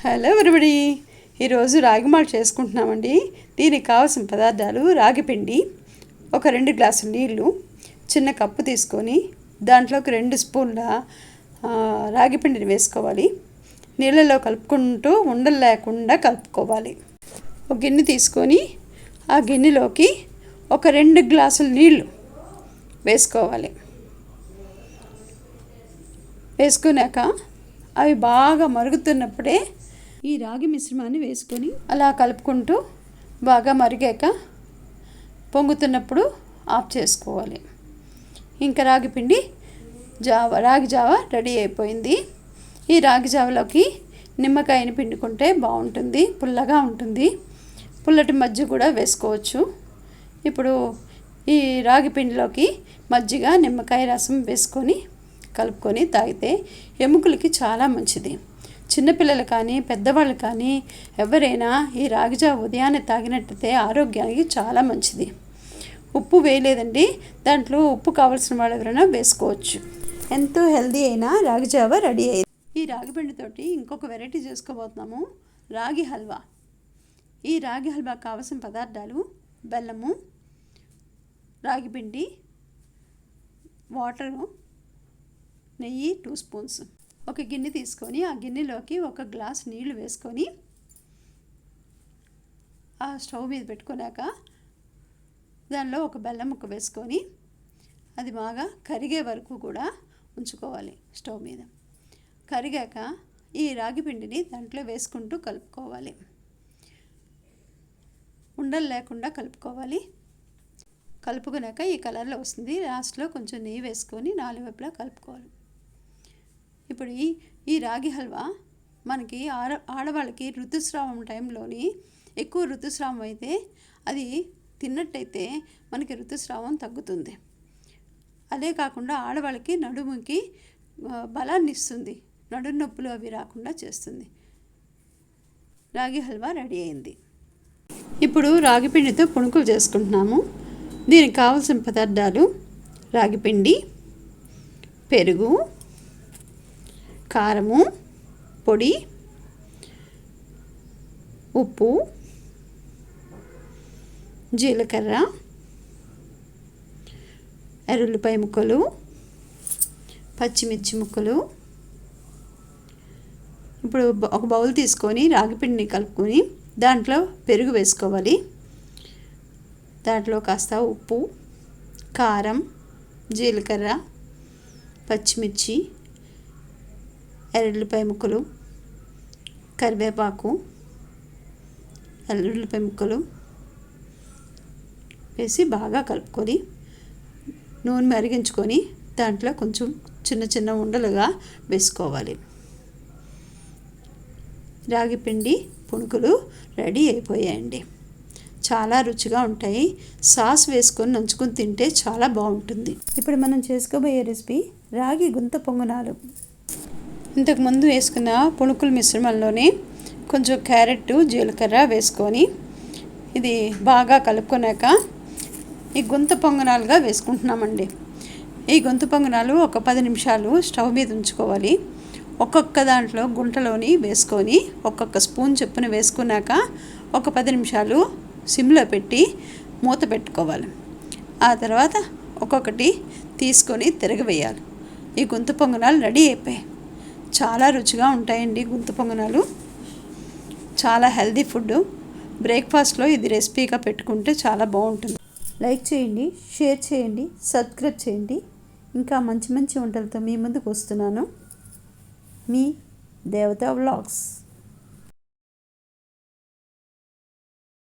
Hello everybody, ఈరోజు రాగి malt చేసుకుంటున్నామండి. దీనికి కావాల్సిన పదార్థాలు: రాగి పిండి, ఒక 2 గ్లాసుల నీళ్ళు, చిన్న కప్పు తీసుకొని దాంట్లోకి 2 స్పూన్ల రాగి పిండిని వేసుకోవాలి. నీళ్ళలో కలుపుకుంటూ ఉండలు లేకుండా కలుపుకోవాలి. ఒక గిన్నె తీసుకొని ఆ గిన్నెలోకి ఒక 2 గ్లాసుల నీళ్ళు వేసుకోవాలి. వేసుకున్నాక అవి బాగా మరుగుతున్నప్పుడే ఈ రాగి మిశ్రమాన్ని వేసుకొని అలా కలుపుకుంటూ బాగా మరిగాక పొంగుతున్నప్పుడు ఆఫ్ చేసుకోవాలి. ఇంకా రాగి జావ రెడీ అయిపోయింది. ఈ రాగి జావలోకి నిమ్మకాయని పిండుకుంటే బాగుంటుంది, పుల్లగా ఉంటుంది. పుల్లటి మజ్జిగ కూడా వేసుకోవచ్చు. ఇప్పుడు ఈ రాగి పిండిలోకి మజ్జిగ, నిమ్మకాయ రసం వేసుకొని కలుపుకొని తాగితే ఎముకలకి చాలా మంచిది. చిన్నపిల్లలు కానీ పెద్దవాళ్ళు కానీ ఎవరైనా ఈ రాగి జావ ఉదయాన్నే తాగినట్టయితే ఆరోగ్యానికి చాలా మంచిది. ఉప్పు వేయలేదండి, దాంట్లో ఉప్పు కావాల్సిన వాళ్ళు ఎవరైనా వేసుకోవచ్చు. ఎంతో హెల్దీ అయిన రాగి జావ రెడీ అయ్యింది. ఈ రాగి పిండితోటి ఇంకొక వెరైటీ చేసుకోబోతున్నాము, రాగి హల్వా. ఈ రాగి హల్వా కావాల్సిన పదార్థాలు: బెల్లము, రాగి పిండి, వాటరు, నెయ్యి 2 స్పూన్స్. ఒక గిన్నె తీసుకొని ఆ గిన్నెలోకి 1 గ్లాస్ నీళ్లు వేసుకొని ఆ స్టవ్ మీద పెట్టుకున్నాక దానిలో ఒక బెల్లం ముక్క వేసుకొని అది బాగా కరిగే వరకు కూడా ఉంచుకోవాలి స్టవ్ మీద. కరిగాక ఈ రాగి పిండిని దాంట్లో వేసుకుంటూ కలుపుకోవాలి. ఉండలు లేకుండా కలుపుకోవాలి. కలుపుకున్నాక ఈ కలర్లో వస్తుంది. లాస్ట్లో కొంచెం నెయ్యి వేసుకొని 4 వైపులా కలుపుకోవాలి. ఇప్పుడు ఈ రాగి హల్వా మనకి ఆడవాళ్ళకి ఋతుస్రావం టైంలోని ఎక్కువ ఋతుస్రావం అయితే అది తిన్నట్టయితే మనకి ఋతుస్రావం తగ్గుతుంది. అదే కాకుండా ఆడవాళ్ళకి నడుముకి బలాన్ని ఇస్తుంది, నడుము నొప్పులు అవి రాకుండా చేస్తుంది. రాగి హల్వా రెడీ అయింది. ఇప్పుడు రాగి పిండితో పుణుకులు చేసుకుంటున్నాము. దీనికి కావాల్సిన పదార్థాలు: రాగి పిండి, పెరుగు, కారము పొడి, ఉప్పు, జీలకర్ర, ఎర్రల్లిపాయ ముక్కలు, పచ్చిమిర్చి ముక్కలు. ఇప్పుడు ఒక బౌల్ తీసుకొని రాగి పిండిని కలుపుకొని దాంట్లో పెరుగు వేసుకోవాలి. దాంట్లో కాస్త ఉప్పు, కారం, జీలకర్ర, పచ్చిమిర్చి, ఎర్రల్లిపాయ ముక్కలు, కరివేపాకు, ఎర్రల్లిపాయ ముక్కలు వేసి బాగా కలుపుకొని నూనె మరిగించుకొని దాంట్లో కొంచెం చిన్న చిన్న ఉండలుగా వేసుకోవాలి. రాగి పిండి పుణుకులు రెడీ అయిపోయాయండి. చాలా రుచిగా ఉంటాయి. సాస్ వేసుకొని నంచుకొని తింటే చాలా బాగుంటుంది. ఇప్పుడు మనం చేసుకోబోయే రెసిపీ రాగి గుంత పొంగనాలు. ఇంతకుముందు వేసుకున్న పుణుకుల మిశ్రమంలోనే కొంచెం క్యారెట్, జీలకర్ర వేసుకొని ఇది బాగా కలుపుకున్నాక ఈ గుంత పొంగనాలుగా వేసుకుంటున్నామండి. ఈ గుంత పొంగనాలు ఒక 10 నిమిషాలు స్టవ్ మీద ఉంచుకోవాలి. ఒక్కొక్క దాంట్లో గుంటలోని వేసుకొని ఒక్కొక్క స్పూన్ చొప్పున వేసుకున్నాక ఒక 10 నిమిషాలు సిమ్లో పెట్టి మూత పెట్టుకోవాలి. ఆ తర్వాత ఒక్కొక్కటి తీసుకొని తిరగవేయాలి. ఈ గుంత పొంగనాలు రెడీ అయిపోయాయి. చాలా రుచిగా ఉంటాయండి గుంత పొంగనాలు. చాలా హెల్దీ ఫుడ్. బ్రేక్ఫాస్ట్లో ఇది రెసిపీగా పెట్టుకుంటే చాలా బాగుంటుంది. లైక్ చేయండి, షేర్ చేయండి, సబ్స్క్రైబ్ చేయండి. ఇంకా మంచి మంచి వంటలతో మీ ముందుకు వస్తున్నాను. మీ దేవత వ్లాగ్స్.